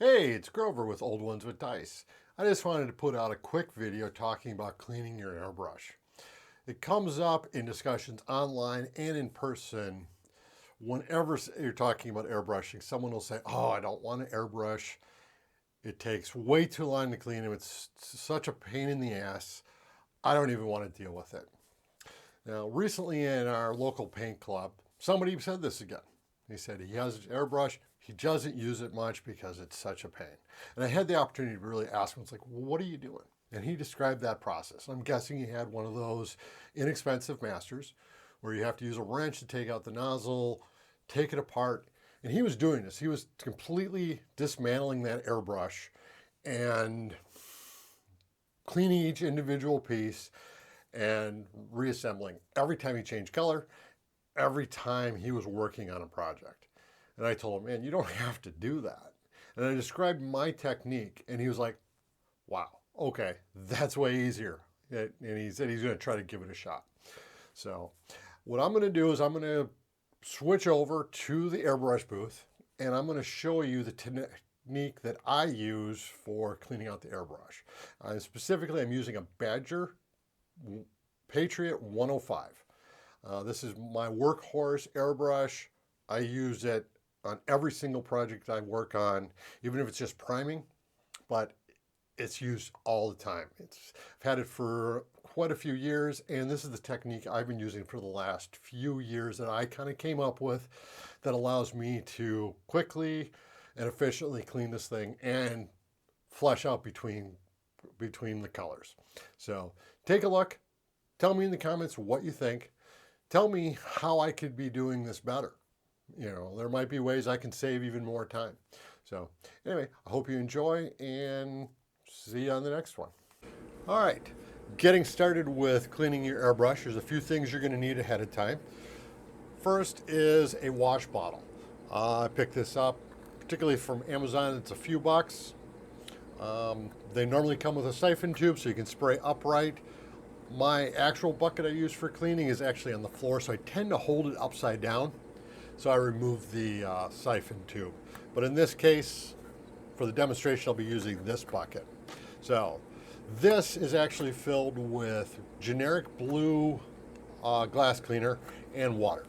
Hey, it's Grover with Old Ones with Dice. I just wanted to put out a quick video talking about cleaning your airbrush. It comes up in discussions online and in person. Whenever you're talking about airbrushing, someone will say, "Oh, I don't want to airbrush. It takes way too long to clean them. It's such a pain in the ass. I don't even want to deal with it." Now, recently in our local paint club, somebody said this again. He said he has an airbrush. He doesn't use it much because it's such a pain. And I had the opportunity to really ask him, it's like, well, what are you doing? And he described that process. I'm guessing he had one of those inexpensive masters where you have to use a wrench to take out the nozzle, take it apart. And he was doing this. He was completely dismantling that airbrush and cleaning each individual piece and reassembling every time he changed color, every time he was working on a project. And I told him, man, you don't have to do that. And I described my technique, and he was like, wow, okay, that's way easier. And he said he's going to try to give it a shot. So what I'm going to do is I'm going to switch over to the airbrush booth, and I'm going to show you the technique that I use for cleaning out the airbrush. Specifically, I'm using a Badger Patriot 105. This is my workhorse airbrush. I use it on every single project I work on, even if it's just priming, but it's used all the time. I've had it for quite a few years, and this is the technique I've been using for the last few years that I kind of came up with that allows me to quickly and efficiently clean this thing and flush out between the colors. So take a look. Tell me in the comments what you think. Tell me how I could be doing this better. You know, there might be ways I can save even more time. So anyway, I hope you enjoy and see you on the next one. All right, getting started with cleaning your airbrush. There's a few things you're going to need ahead of time. First is a wash bottle. I picked this up particularly from Amazon. It's a few bucks. They normally come with a siphon tube so you can spray upright. My actual bucket I use for cleaning is actually on the floor, so I tend to hold it upside down. So I remove the siphon tube. But in this case, for the demonstration, I'll be using this bucket. So this is actually filled with generic blue glass cleaner and water.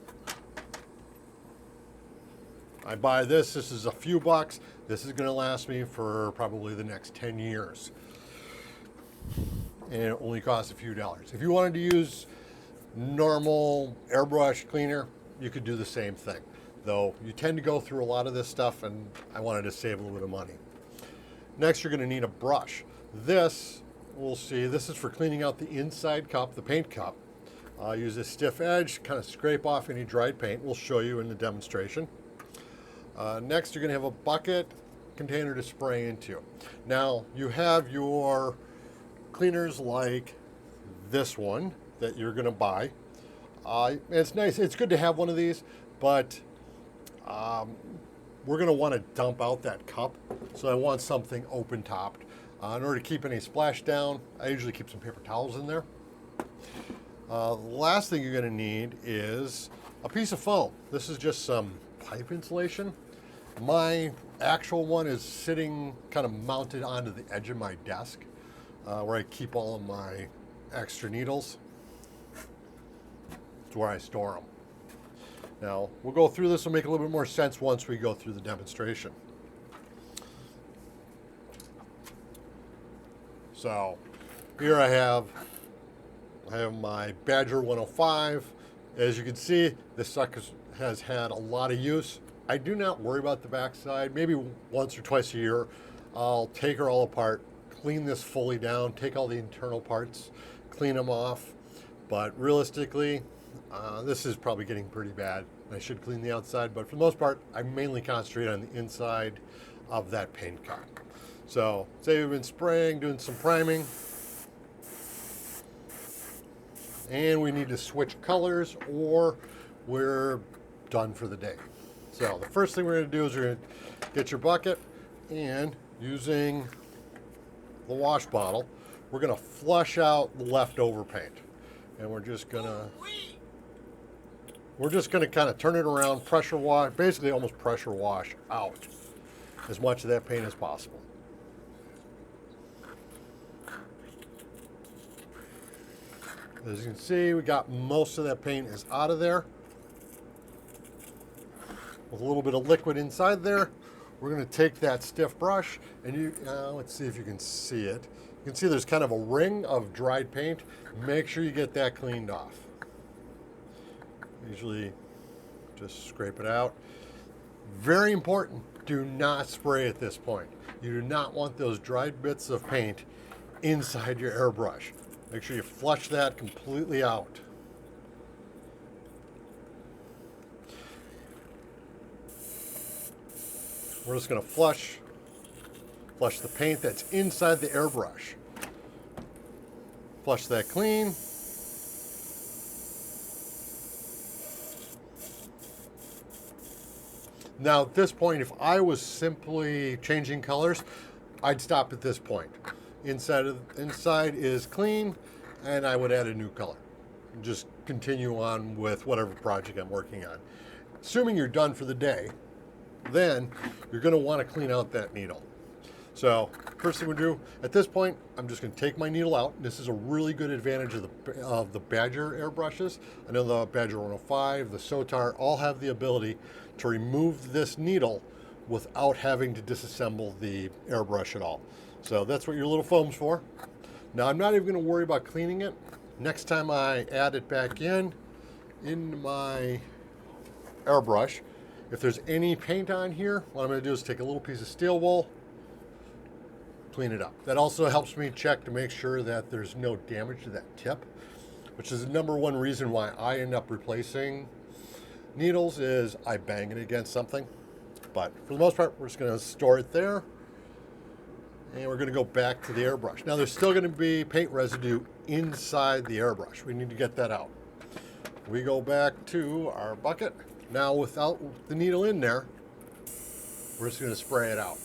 I buy this. This is a few bucks. This is going to last me for probably the next 10 years. And it only costs a few dollars. If you wanted to use normal airbrush cleaner, you could do the same thing. Though you tend to go through a lot of this stuff, and I wanted to save a little bit of money. Next, you're going to need a brush. This, we'll see, this is for cleaning out the inside cup, the paint cup. Use a stiff edge, kind of scrape off any dried paint. We'll show you in the demonstration. Next, you're going to have a bucket container to spray into. Now, you have your cleaners like this one that you're going to buy. It's nice. It's good to have one of these, but we're going to want to dump out that cup. So I want something open topped. In order to keep any splash down, I usually keep some paper towels in there. The last thing you're going to need is a piece of foam. This is just some pipe insulation. My actual one is sitting kind of mounted onto the edge of my desk where I keep all of my extra needles. It's where I store them. Now, we'll go through this. Will make a little bit more sense once we go through the demonstration. So, here I have my Badger 105. As you can see, this sucker has had a lot of use. I do not worry about the backside. Maybe once or twice a year, I'll take her all apart, clean this fully down, take all the internal parts, clean them off. But realistically, this is probably getting pretty bad. I should clean the outside, but for the most part, I mainly concentrate on the inside of that paint cup. So, say we've been spraying, doing some priming, and we need to switch colors or we're done for the day. So, the first thing we're going to do is we're going to get your bucket, and using the wash bottle, we're going to flush out the leftover paint. And we're just going to kind of turn it around, pressure wash, basically almost pressure wash out. as much of that paint as possible. As you can see, we got most of that paint is out of there. With a little bit of liquid inside there, we're going to take that stiff brush and let's see if you can see it. You can see there's kind of a ring of dried paint. Make sure you get that cleaned off. Usually just scrape it out. Very important, do not spray at this point. You do not want those dried bits of paint inside your airbrush. Make sure you flush that completely out. We're just going to flush the paint that's inside the airbrush. Flush that clean. Now at this point, if I was simply changing colors, I'd stop at this point. Inside is clean, and I would add a new color. Just continue on with whatever project I'm working on. Assuming you're done for the day, then you're going to want to clean out that needle. So first thing we do at this point, I'm just going to take my needle out. This is a really good advantage of the Badger airbrushes. I know the Badger 105, the Sotar all have the ability to remove this needle without having to disassemble the airbrush at all. So that's what your little foam's for. Now I'm not even going to worry about cleaning it. Next time I add it back in my airbrush, if there's any paint on here, what I'm going to do is take a little piece of steel wool, clean it up. That also helps me check to make sure that there's no damage to that tip, which is the #1 reason why I end up replacing needles is I bang it against something. But for the most part, we're just going to store it there. And we're going to go back to the airbrush. Now there's still going to be paint residue inside the airbrush. We need to get that out. We go back to our bucket. Now without the needle in there, we're just going to spray it out.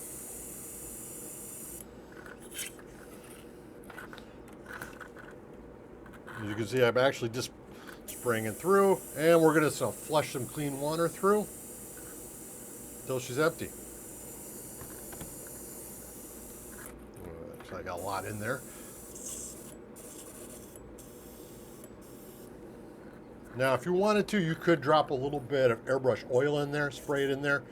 As you can see, I'm actually just spraying it through, and we're going to flush some clean water through until she's empty. I got a lot in there. Now, if you wanted to, you could drop a little bit of airbrush oil in there, spray it in there,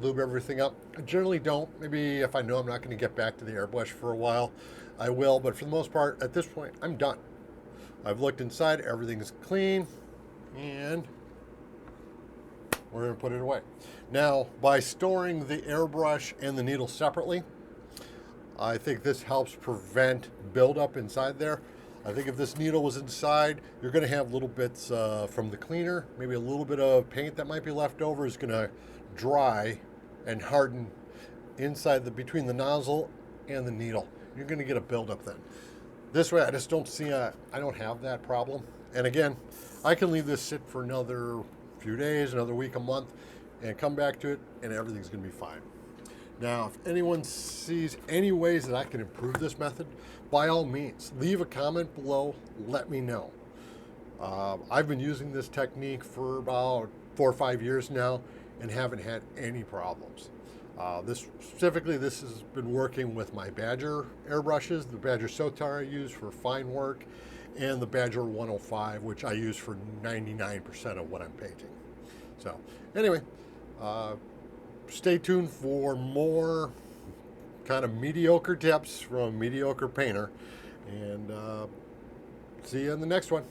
lube everything up. I generally don't. Maybe if I know I'm not going to get back to the airbrush for a while, I will. But for the most part, at this point, I'm done. I've looked inside, everything's clean, and we're going to put it away. Now, by storing the airbrush and the needle separately, I think this helps prevent buildup inside there. I think if this needle was inside, you're going to have little bits from the cleaner, maybe a little bit of paint that might be left over is going to dry and harden inside between the nozzle and the needle. You're going to get a buildup then. This way, I just don't see I don't have that problem. And again, I can leave this sit for another few days, another week, a month, and come back to it, and everything's going to be fine. Now, if anyone sees any ways that I can improve this method, by all means, leave a comment below, let me know. I've been using this technique for about 4 or 5 years now and haven't had any problems. This has been working with my Badger airbrushes, the Badger Sotar I use for fine work, and the Badger 105, which I use for 99% of what I'm painting. So, anyway, stay tuned for more kind of mediocre tips from a mediocre painter, and see you in the next one.